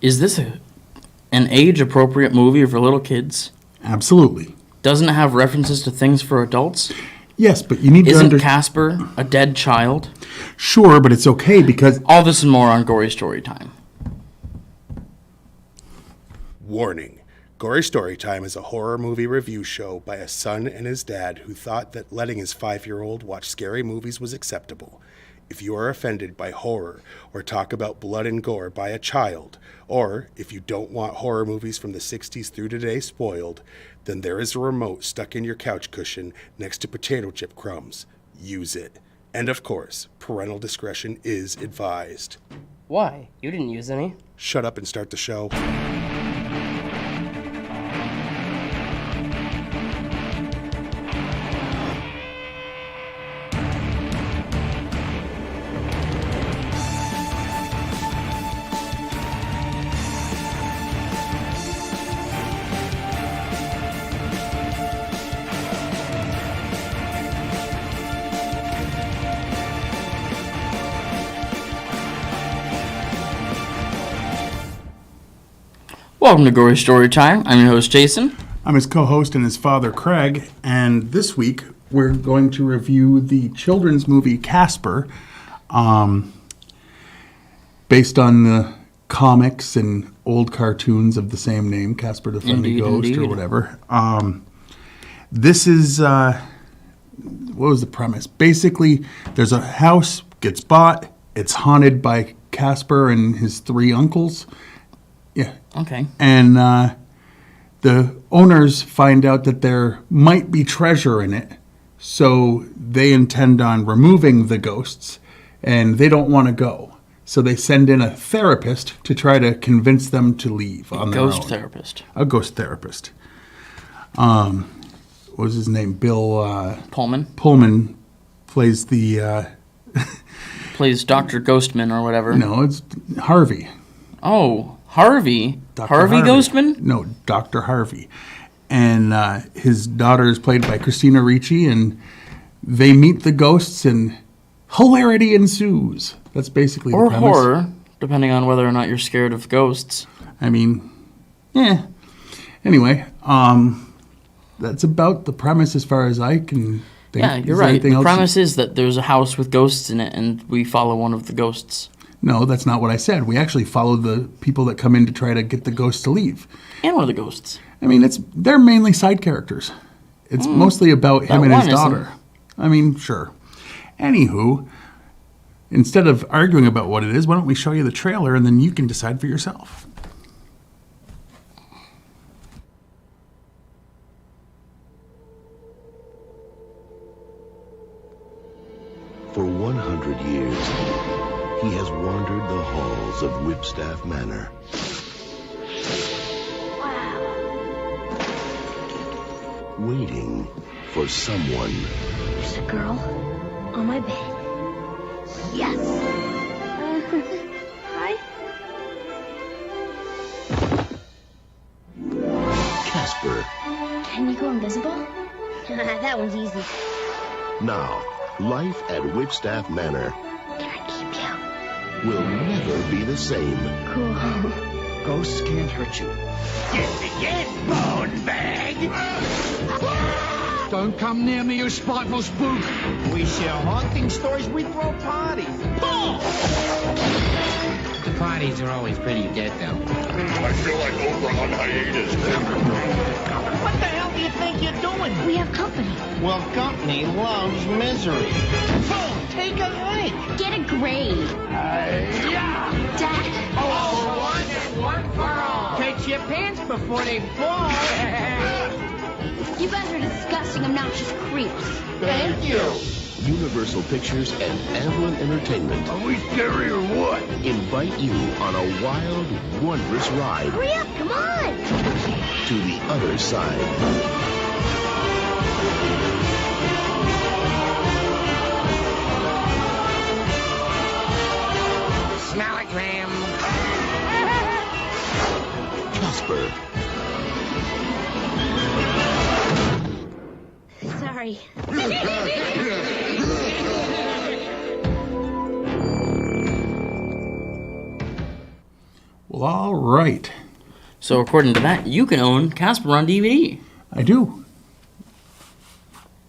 Is this an age-appropriate movie for little kids? Absolutely. Doesn't it have references to things for adults? Yes, but you need to Isn't Casper a dead child? Sure, but it's okay because... All this and more on Gory Storytime. Warning. Gory Storytime is a horror movie review show by a son and his dad who thought that letting his 5-year-old watch scary movies was acceptable. If you are offended by horror or talk about blood and gore by a child, or if you don't want horror movies from the 60s through today spoiled, then there is a remote stuck in your couch cushion next to potato chip crumbs. Use it. And of course, parental discretion is advised. Why? You didn't use any. Shut up and start the show. Welcome to Gory Storytime. I'm your host, Jason. I'm his co-host and his father, Craig, and this week we're going to review the children's movie Casper, based on the comics and old cartoons of the same name, Casper the Friendly Ghost, indeed. or whatever. This is, what was the premise? Basically, there's a house, gets bought, it's haunted by Casper and his 3 uncles. Yeah. Okay. And the owners find out that there might be treasure in it, so they intend on removing the ghosts, and they don't want to go. So they send in a therapist to try to convince them to leave on their own. Ghost therapist. A ghost therapist. What was his name? Bill Pullman. Pullman plays the... Plays Dr. Ghostman or whatever. No, it's Harvey. Oh, Harvey. Dr. Harvey Ghostman? No, Dr. Harvey. And his daughter is played by Christina Ricci, and they meet the ghosts, and hilarity ensues. That's basically the premise. Or horror, depending on whether or not you're scared of ghosts. I mean, yeah. Anyway, that's about the premise as far as I can think. Yeah, you're right. The premise is that there's a house with ghosts in it, and we follow one of the ghosts. No, that's not what I said. We actually follow the people that come in to try to get the ghosts to leave. And one of the ghosts. I mean, they're mainly side characters. It's mostly about him and his daughter. I mean, sure. Anywho, instead of arguing about what it is, why don't we show you the trailer and then you can decide for yourself. For 100 years, he has wandered the halls of Whipstaff Manor. Waiting for someone. There's a girl on my bed. Yes. Hi. Casper. Can you go invisible? That one's easy. Now, life at Whipstaff Manor Can I keep you? will never be the same. Cool. Ghosts can't hurt you. Yes, bone bag! Don't come near me, you spiteful spook. We share haunting stories, we throw parties. The parties are always pretty dead, though. I feel like Oprah on hiatus. What the hell do you think you're doing? We have company. Well, company loves misery. Boom, take a drink. Get a grade. Dad. Oh, one and one for all. Catch your pants before they fall. You guys are disgusting, obnoxious creeps. Thank you. Universal Pictures and Amblin Entertainment Are we scary or what? invite you on a wild, wondrous ride Hurry up, come on. to the other side. Smell it, Graham. Casper. Sorry. Well, all All right. So according to that, you can own Casper on DVD. I do.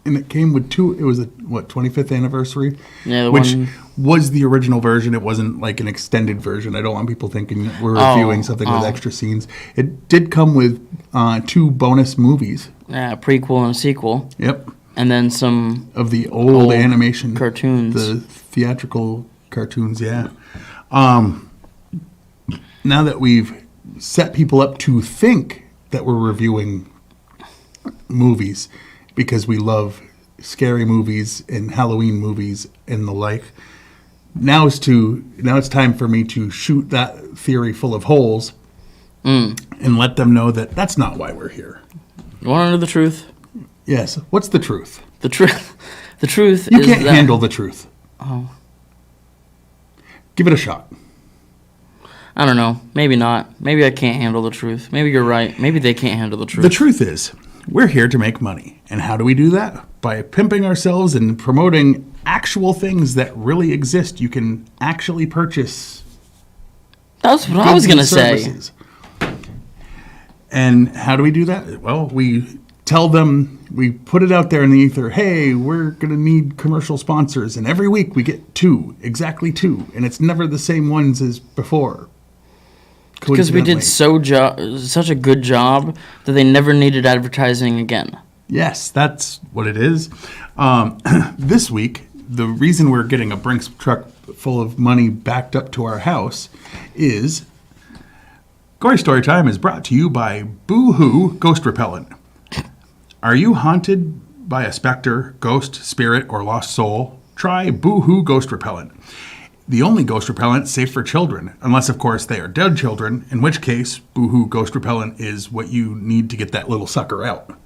And it came with it was a, 25th anniversary? Yeah, which was the original version. It wasn't like an extended version. I don't want people thinking we're reviewing something with extra scenes. It did come with 2 bonus movies. Yeah, a prequel and a sequel. Yep. And then some of the old animation cartoons. The theatrical cartoons, yeah. Now that we've set people up to think that we're reviewing movies because we love scary movies and Halloween movies and the like, now it's time for me to shoot that theory full of holes and let them know that that's not why we're here. You want to know the truth? Yes. What's the truth? The truth you is can't that... handle the truth. Oh. Give it a shot. I don't know. Maybe not. Maybe I can't handle the truth. Maybe you're right. Maybe they can't handle the truth. The truth is, we're here to make money. And how do we do that? By pimping ourselves and promoting actual things that really exist. You can actually purchase. That's what I was going to say. And how do we do that? Well, we tell them, we put it out there in the ether, hey, we're going to need commercial sponsors. And every week we get 2, exactly 2. And it's never the same ones as before. Because we did such a good job that they never needed advertising again. Yes, that's what it is. This week, the reason we're getting a Brinks truck full of money backed up to our house is Gory Story Time is brought to you by Boo Hoo Ghost Repellent. Are you haunted by a specter, ghost, spirit, or lost soul? Try Boo Hoo Ghost Repellent. The only ghost repellent safe for children, unless, of course, they are dead children, in which case, Boo Hoo Ghost Repellent is what you need to get that little sucker out.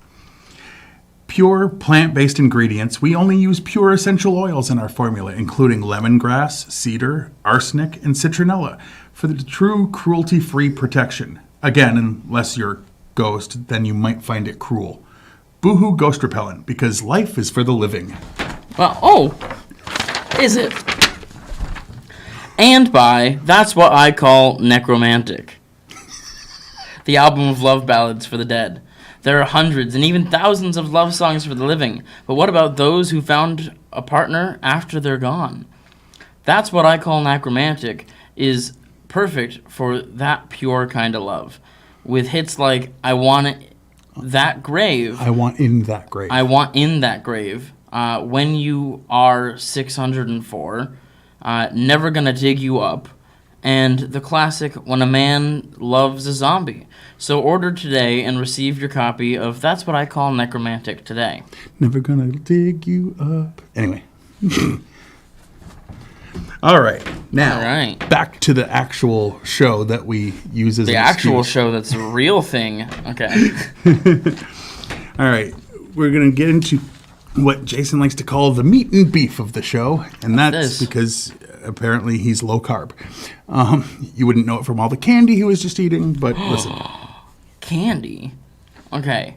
Pure plant-based ingredients. We only use pure essential oils in our formula, including lemongrass, cedar, arsenic, and citronella for the true cruelty-free protection. Again, unless you're ghost, then you might find it cruel. Boo Hoo Ghost Repellent, because life is for the living. Well, is it? And by That's What I Call Necromantic, the album of love ballads for the dead. There are hundreds and even thousands of love songs for the living, but what about those who found a partner after they're gone? That's What I Call Necromantic is perfect for that pure kind of love, with hits like I Want That Grave. I Want In That Grave. I Want In That Grave. When You Are 604. Never Gonna Dig You Up, and the classic When a Man Loves a Zombie. So order today and receive your copy of That's What I Call Necromantic today. Never gonna dig you up. Anyway. All right. Now, back to the actual show that we use as the an actual excuse. show that's a real thing. Okay. All right. We're going to get into what Jason likes to call the meat and beef of the show, and that's because apparently he's low carb. You wouldn't know it from all the candy he was just eating, but listen. Candy? Okay.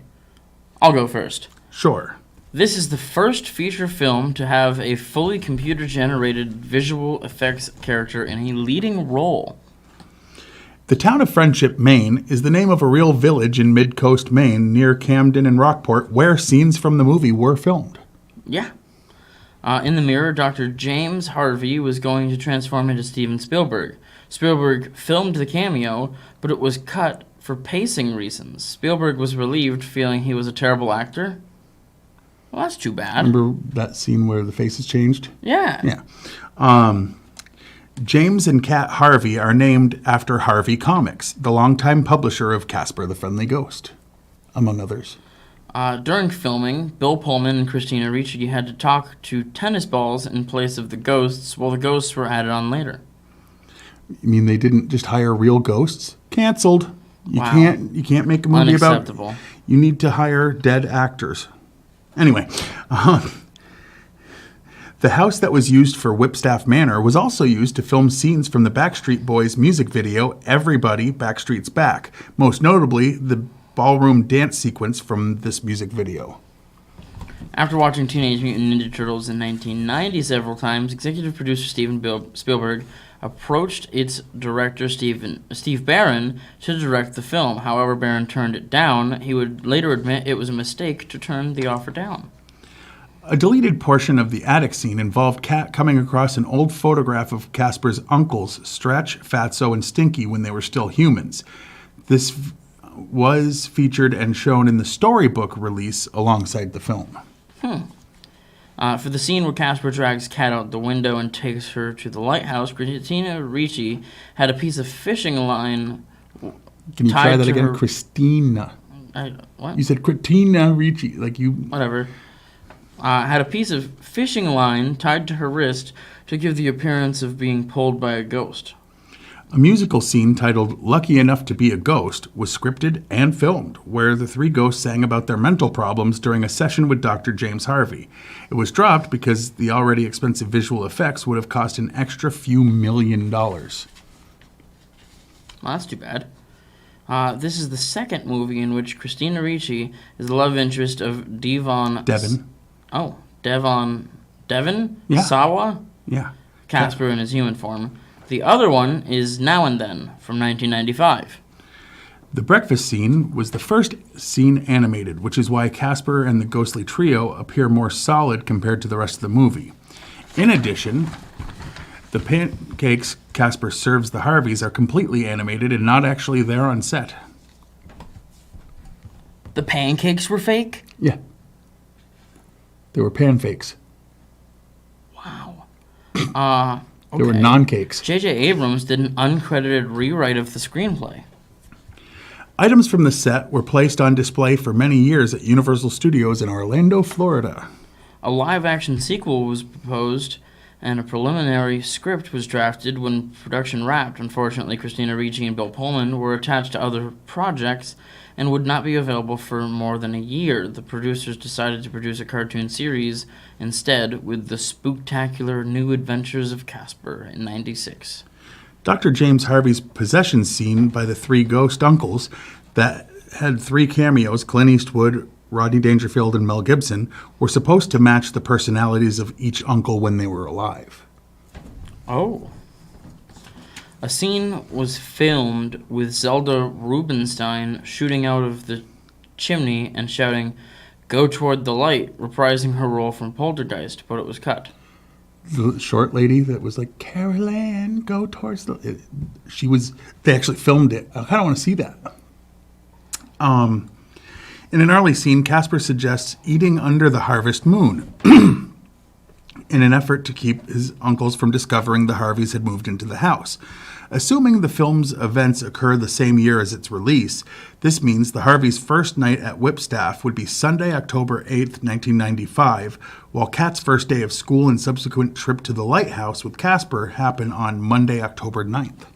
I'll go first. Sure. This is the first feature film to have a fully computer-generated visual effects character in a leading role. The town of Friendship, Maine, is the name of a real village in mid-coast Maine near Camden and Rockport where scenes from the movie were filmed. Yeah. In the mirror, Dr. James Harvey was going to transform into Steven Spielberg. Spielberg filmed the cameo, but it was cut for pacing reasons. Spielberg was relieved, feeling he was a terrible actor. Well, that's too bad. Remember that scene where the faces changed? Yeah. Yeah. James and Kat Harvey are named after Harvey Comics, the longtime publisher of Casper the Friendly Ghost, among others. During filming, Bill Pullman and Christina Ricci had to talk to tennis balls in place of the ghosts, while the ghosts were added on later. You mean they didn't just hire real ghosts? Canceled. You can't make a movie Unacceptable. about. You need to hire dead actors. Anyway, the house that was used for Whipstaff Manor was also used to film scenes from the Backstreet Boys music video, Everybody Backstreet's Back, most notably the ballroom dance sequence from this music video. After watching Teenage Mutant Ninja Turtles in 1990 several times, executive producer Steven Spielberg approached its director Steve Barron to direct the film. However, Barron turned it down. He would later admit it was a mistake to turn the offer down. A deleted portion of the attic scene involved Kat coming across an old photograph of Casper's uncles, Stretch, Fatso, and Stinky, when they were still humans. This was featured and shown in the storybook release alongside the film. For the scene where Casper drags Kat out the window and takes her to the lighthouse, Christina Ricci had a piece of fishing line. Can you try that again? Christina. What? You said Christina Ricci, like you. Whatever. Had a piece of fishing line tied to her wrist to give the appearance of being pulled by a ghost. A musical scene titled Lucky Enough to Be a Ghost was scripted and filmed, where the three ghosts sang about their mental problems during a session with Dr. James Harvey. It was dropped because the already expensive visual effects would have cost an extra few $1 million. Well, that's too bad. This is the second movie in which Christina Ricci is the love interest of Devon. Yeah. Sawa? Yeah. Casper in his human form. The other one is Now and Then from 1995. The breakfast scene was the first scene animated, which is why Casper and the ghostly trio appear more solid compared to the rest of the movie. In addition, the pancakes Casper serves the Harveys are completely animated and not actually there on set. The pancakes were fake? Yeah. They were pan-fakes. Wow. They were non-cakes. J.J. Abrams did an uncredited rewrite of the screenplay. Items from the set were placed on display for many years at Universal Studios in Orlando, Florida. A live-action sequel was proposed, and a preliminary script was drafted when production wrapped. Unfortunately, Christina Ricci and Bill Pullman were attached to other projects and would not be available for more than a year. The producers decided to produce a cartoon series instead with The Spooktacular New Adventures of Casper in 96. Dr. James Harvey's possession scene by the three ghost uncles that had three cameos, Clint Eastwood, Rodney Dangerfield, and Mel Gibson, were supposed to match the personalities of each uncle when they were alive. Oh. A scene was filmed with Zelda Rubinstein shooting out of the chimney and shouting, "Go toward the light," reprising her role from Poltergeist, but it was cut. The short lady that was like, "Carol Ann, go towards the..." They actually filmed it. I kind of want to see that. In an early scene, Casper suggests eating under the harvest moon in an effort to keep his uncles from discovering the Harveys had moved into the house. Assuming the film's events occur the same year as its release, this means the Harveys' first night at Whipstaff would be Sunday, October 8th, 1995, while Kat's first day of school and subsequent trip to the lighthouse with Casper happen on Monday, October 9th.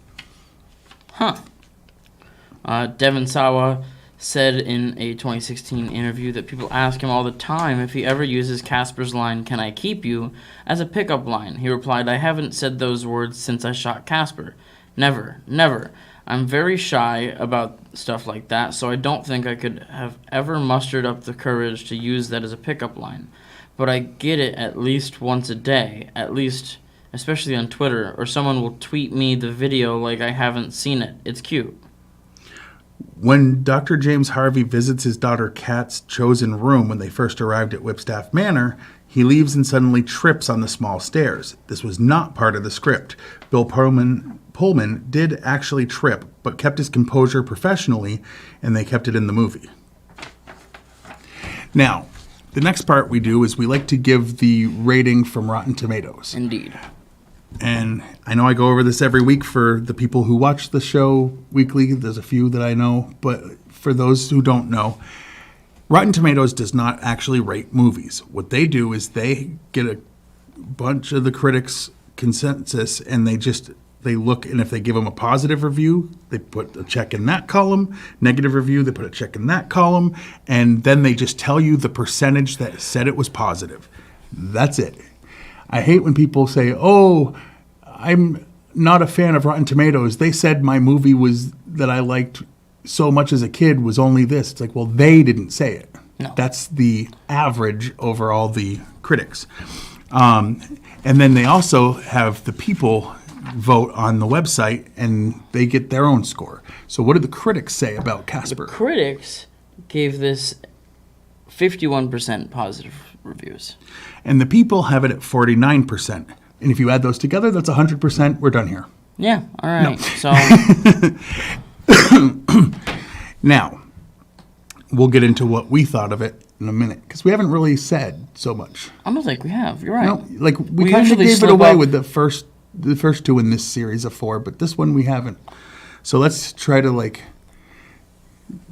Devon Sawa said in a 2016 interview that people ask him all the time if he ever uses Casper's line, "Can I keep you?" as a pickup line. He replied, "I haven't said those words since I shot Casper. Never, never. I'm very shy about stuff like that, so I don't think I could have ever mustered up the courage to use that as a pickup line. But I get it at least once a day, at least, especially on Twitter, or someone will tweet me the video like I haven't seen it. It's cute." When Dr. James Harvey visits his daughter Kat's chosen room when they first arrived at Whipstaff Manor, he leaves and suddenly trips on the small stairs. This was not part of the script. Bill Pullman did actually trip, but kept his composure professionally, and they kept it in the movie. Now, the next part we do is we like to give the rating from Rotten Tomatoes. Indeed. And I know I go over this every week for the people who watch the show weekly. There's a few that I know, but for those who don't know, Rotten Tomatoes does not actually rate movies. What they do is they get a bunch of the critics' consensus and they look, and if they give them a positive review, they put a check in that column. Negative review, they put a check in that column. And then they just tell you the percentage that said it was positive. That's it. I hate when people say, "Oh, I'm not a fan of Rotten Tomatoes. They said my movie was that I liked so much as a kid was only this." It's like, well, they didn't say it. No. That's the average over all the critics. And then they also have the people vote on the website, and they get their own score. So what do the critics say about Casper? The critics gave this 51% positive reviews. And the people have it at 49%. And if you add those together, that's 100%. We're done here. Yeah, all right. So now, we'll get into what we thought of it in a minute, because we haven't really said so much. I don't think we have. You're right. No, like we We kind of usually gave it slip away up. with the first two in this series of 4, but this one we haven't. So let's try to like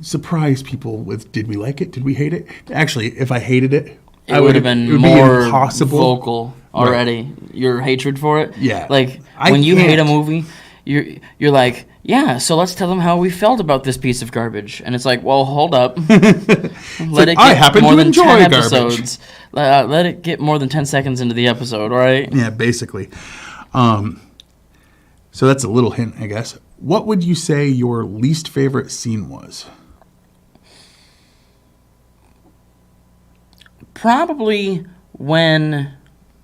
surprise people with, did we like it? Did we hate it? Actually, if I hated it, it would have been more vocal already. Right. Your hatred for it. Yeah. Like I when you hate a can't. movie, you're like, yeah. So let's tell them how we felt about this piece of garbage. And it's like, well, hold up. Let it I get happen more to than enjoy 10 garbage. episodes. Let it get more than 10 seconds into the episode, all right? Yeah, basically. So that's a little hint, I guess. What would you say your least favorite scene was? Probably when,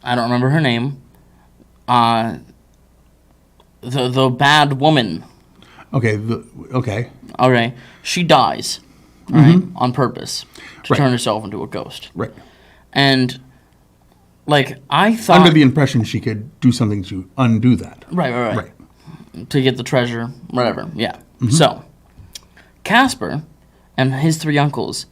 I don't remember her name, the bad woman. Okay, okay. Okay, she dies, right, on purpose to Right. turn herself into a ghost. Right. And like I thought, Under the impression she could do something to undo that. right, to get the treasure, whatever. Yeah. So Casper and his 3 uncles,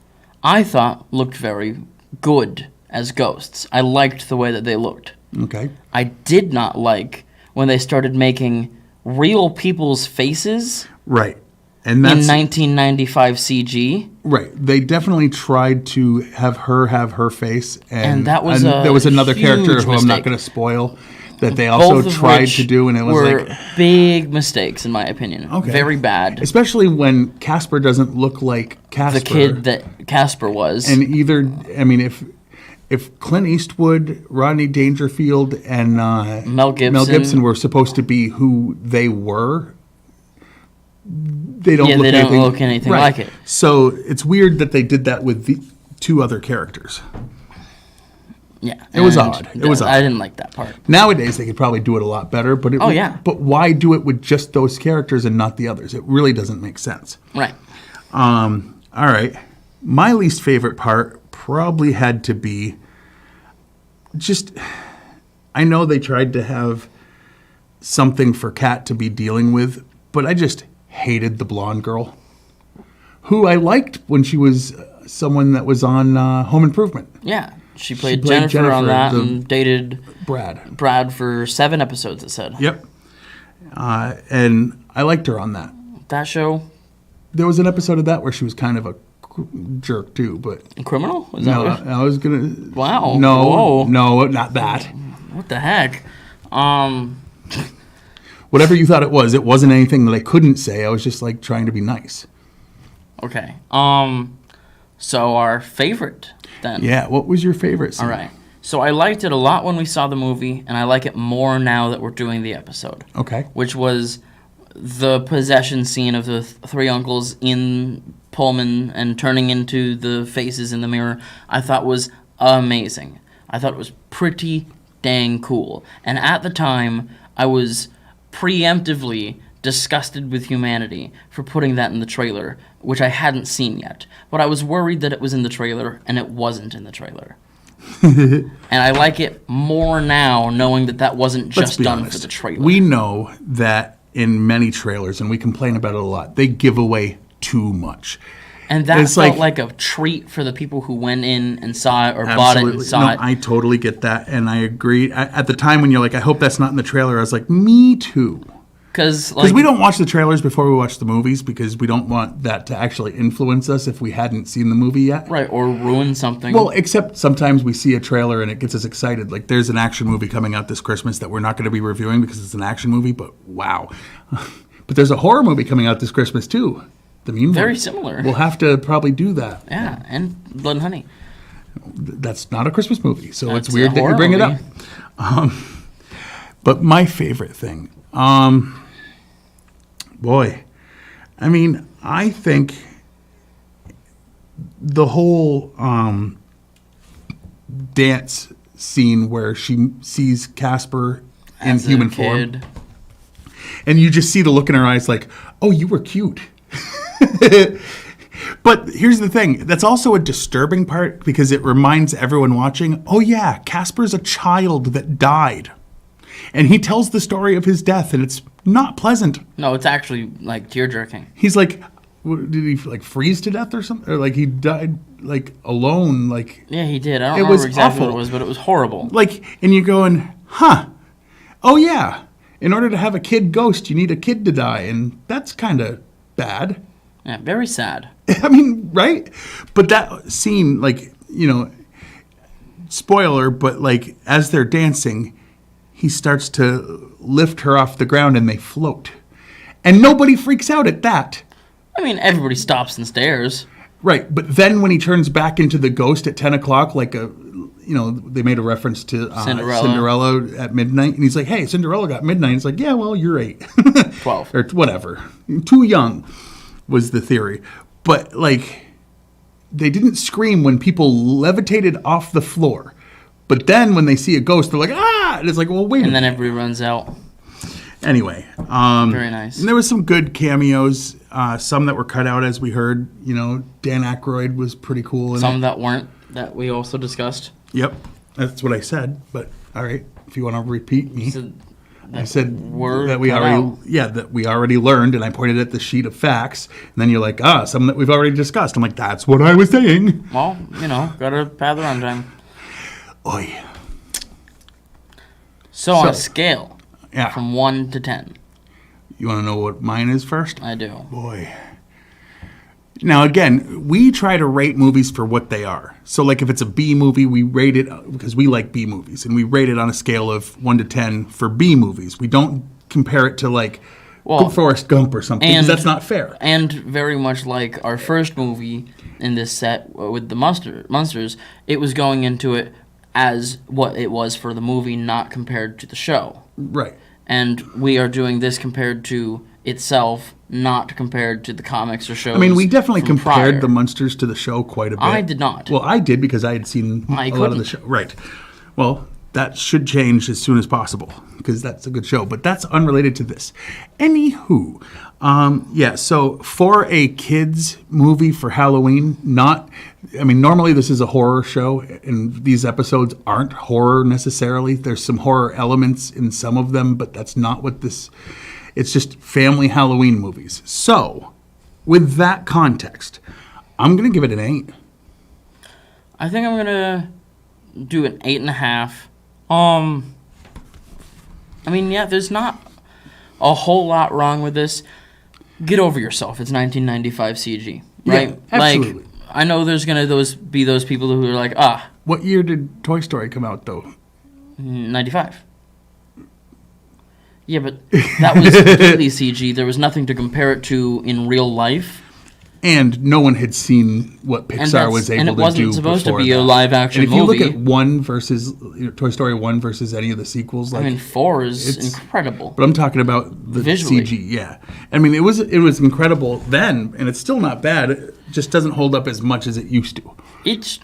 I thought looked very good as ghosts. I liked the way that they looked. Okay. I did not like when they started making real people's faces Right. And in that's 1995 CG. right. They definitely tried to have her face, And that was there was another character huge who I'm not mistake. going to spoil that they also Both of tried which to do, and it was were like big mistakes in my opinion. Okay. Very bad. especially when Casper doesn't look like Casper. The kid that Casper was. And either, I mean, if Clint Eastwood, Rodney Dangerfield, and Mel Gibson were supposed to be who they were, they don't Yeah, look they don't anything, look anything right. like it. So it's weird that they did that with the 2 other characters. yeah, It was and odd. It was I odd. didn't like that part. Nowadays, they could probably do it a lot better. But Oh, yeah. But why do it with just those characters and not the others? It really doesn't make sense. Right. All right. My least favorite part probably had to be just, I know they tried to have something for Kat to be dealing with, but I just hated the blonde girl, who I liked when she was someone that was on Home Improvement. Yeah. She played, played Jennifer on Jennifer, that the- and dated Brad. for 7 episodes, it said. Yep. And I liked her on that. That show, There was an episode of that where she was kind of a jerk too, but Criminal? Is that no, what? I was gonna. Wow. No, Whoa. no, not that. What the heck? Whatever you thought it wasn't anything that I couldn't say. I was just like trying to be nice. Okay. So our favorite then. Yeah. What was your favorite scene? All right. So I liked it a lot when we saw the movie, and I like it more now that we're doing the episode. Okay. Which was the possession scene of the 3 uncles in Pullman and turning into the faces in the mirror. I thought was amazing. I thought it was pretty dang cool. And at the time, I was preemptively disgusted with humanity for putting that in the trailer, which I hadn't seen yet. But I was worried that it was in the trailer, and it wasn't in the trailer. And I like it more now, knowing that that wasn't Let's just be done honest. for the trailer. We know that in many trailers, and we complain about it a lot, they give away too much. And that It's felt like a treat for the people who went in and saw it or bought it and saw No, it. I totally get that, and I agree. At the time when you're like, I hope that's not in the trailer, I was like, me too. Because we don't watch the trailers before we watch the movies because we don't want that to actually influence us if we hadn't seen the movie yet. Right, or ruin something. Well, except sometimes we see a trailer and it gets us excited. Like there's an action movie coming out this Christmas that we're not going to be reviewing because it's an action movie, but wow. But there's a horror movie coming out this Christmas too. The Mean Very One. similar. We'll have to probably do that. Yeah, and Blood and Honey. That's not a Christmas movie, so That's it's weird a that you horror bring it movie. up. But my favorite thing, boy, I mean, I think the whole dance scene where she sees Casper in As a human kid. form, and you just see the look in her eyes like, oh, you were cute. But here's the thing. That's also a disturbing part because it reminds everyone watching, oh yeah, Casper's a child that died. And he tells the story of his death, and it's not pleasant. No, it's actually like tear-jerking. He's like, did he like freeze to death or something? Or like he died like alone? Like Yeah, he did. I don't It remember was exactly what awful. it was, but it was horrible. like, and you're going, huh? Oh yeah. In order to have a kid ghost, you need a kid to die, and that's kind of bad. Yeah, very sad. I mean, right? But that scene, like, spoiler, but like as they're dancing, he starts to lift her off the ground and they float. And nobody freaks out at that. I mean, everybody stops and stares. Right. But then when he turns back into the ghost at 10 o'clock, like they made a reference to Cinderella at midnight. And he's like, hey, Cinderella got midnight. It's like, yeah, well, you're 8. 12. Or whatever. Too young was the theory. But like, they didn't scream when people levitated off the floor. But then when they see a ghost, they're like, ah! And it's like, well, wait a And then minute. everybody runs out. Anyway. Very nice. And there was some good cameos. Some that were cut out, as we heard. Dan Aykroyd was pretty cool. Some that weren't, that we also discussed. Yep. That's what I said. But, all right. If you want to repeat me. I said that we already learned, and I pointed at the sheet of facts, and then you're like, some that we've already discussed. I'm like, that's what I was saying. Well, gotta pad the runtime. Oy. So on a scale Yeah. from 1 to 10. You want to know what mine is first? I do. Boy. Now, again, we try to rate movies for what they are. So, like, if it's a B movie, we rate it because we like B movies, and we rate it on a scale of 1 to 10 for B movies. We don't compare it to, like, Forrest Gump or something, because that's not fair. And very much like our first movie in this set with the Munsters, it was going into it as what it was for the movie, not compared to the show. Right. And we are doing this compared to itself, not compared to the comics or shows. I mean, we definitely from compared prior. the Munsters to the show quite a bit. I did not. Well, I did because I had seen a lot of the show. Right. Well, that should change as soon as possible because that's a good show. But that's unrelated to this. Anywho, so for a kids movie for Halloween, normally this is a horror show, and these episodes aren't horror necessarily. There's some horror elements in some of them, but that's not what this... It's just family Halloween movies. So, with that context, I'm going to give it an 8. I think I'm going to do an 8.5. There's not a whole lot wrong with this. Get over yourself. It's 1995 CG, right? Yeah, absolutely. Like, I know there's going to be those people who are like, What year did Toy Story come out, though? 95. Yeah, but that was completely CG. There was nothing to compare it to in real life. And no one had seen what Pixar was able to do. And it wasn't supposed to be that. a live-action movie. And if you look at 1 versus Toy Story 1 versus any of the sequels, 4 is incredible. But I'm talking about the Visually. CG. Yeah, I mean it was incredible then, and it's still not bad. It just doesn't hold up as much as it used to. Each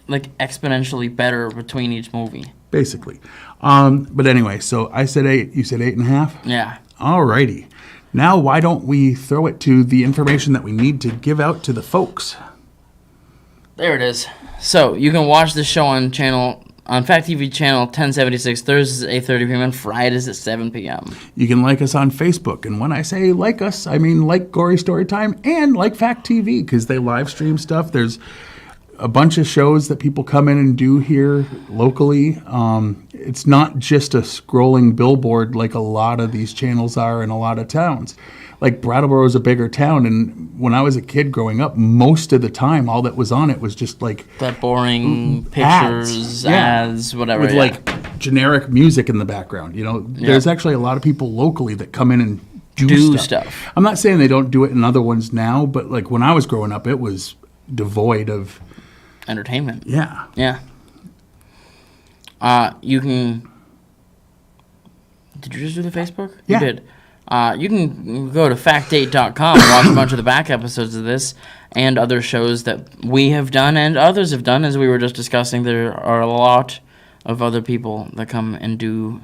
exponentially better between each movie. Basically, but anyway, so I said 8. You said 8.5. Yeah. Alrighty. Now, why don't we throw it to the information that we need to give out to the folks? There it is. So, you can watch this show on Fact TV channel 1076, Thursdays at 8:30 p.m. and Fridays at 7 p.m. You can like us on Facebook. And when I say like us, I mean like Gory Storytime and like Fact TV because they live stream stuff. There's a bunch of shows that people come in and do here locally. It's not just a scrolling billboard like a lot of these channels are in a lot of towns. Like Brattleboro is a bigger town, and when I was a kid growing up, most of the time all that was on it was just like that boring pictures, ads, whatever. With like generic music in the background. There's actually a lot of people locally that come in and do stuff. I'm not saying they don't do it in other ones now, but like when I was growing up, it was devoid of entertainment. Yeah. Yeah. You can... Did you just do the Facebook? Yeah. You did. You can go to factdate.com and watch a bunch of the back episodes of this and other shows that we have done and others have done. As we were just discussing, there are a lot of other people that come and do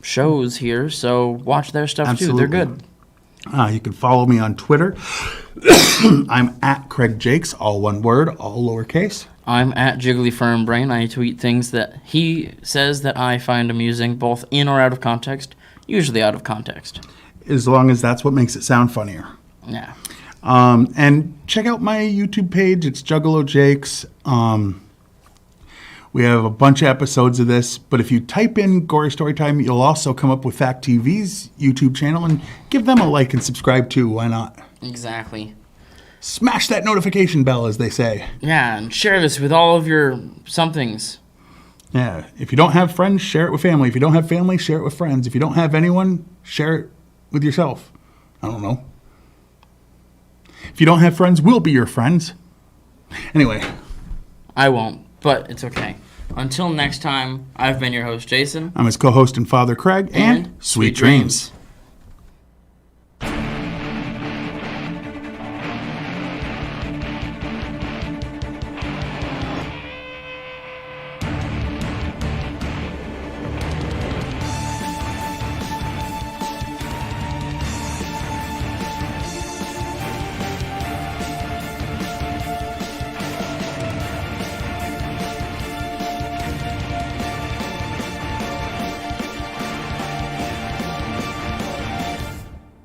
shows here, so watch their stuff Absolutely. too. They're good. You can follow me on Twitter. I'm at Craig Jakes, all one word, all lowercase. I'm at Jiggly Firm Brain. I tweet things that he says that I find amusing, both in or out of context, usually out of context. As long as that's what makes it sound funnier. Yeah. And check out my YouTube page. It's Juggalo Jakes. We have a bunch of episodes of this, but if you type in Gory Storytime, you'll also come up with Fact TV's YouTube channel, and give them a like and subscribe too. Why not? Exactly. Smash that notification bell, as they say. Yeah, and share this with all of your somethings. Yeah. If you don't have friends, share it with family. If you don't have family, share it with friends. If you don't have anyone, share it with yourself. I don't know. If you don't have friends, we'll be your friends. Anyway. I won't, but it's okay. Until next time, I've been your host, Jason. I'm his co-host and father, Craig, and sweet dreams.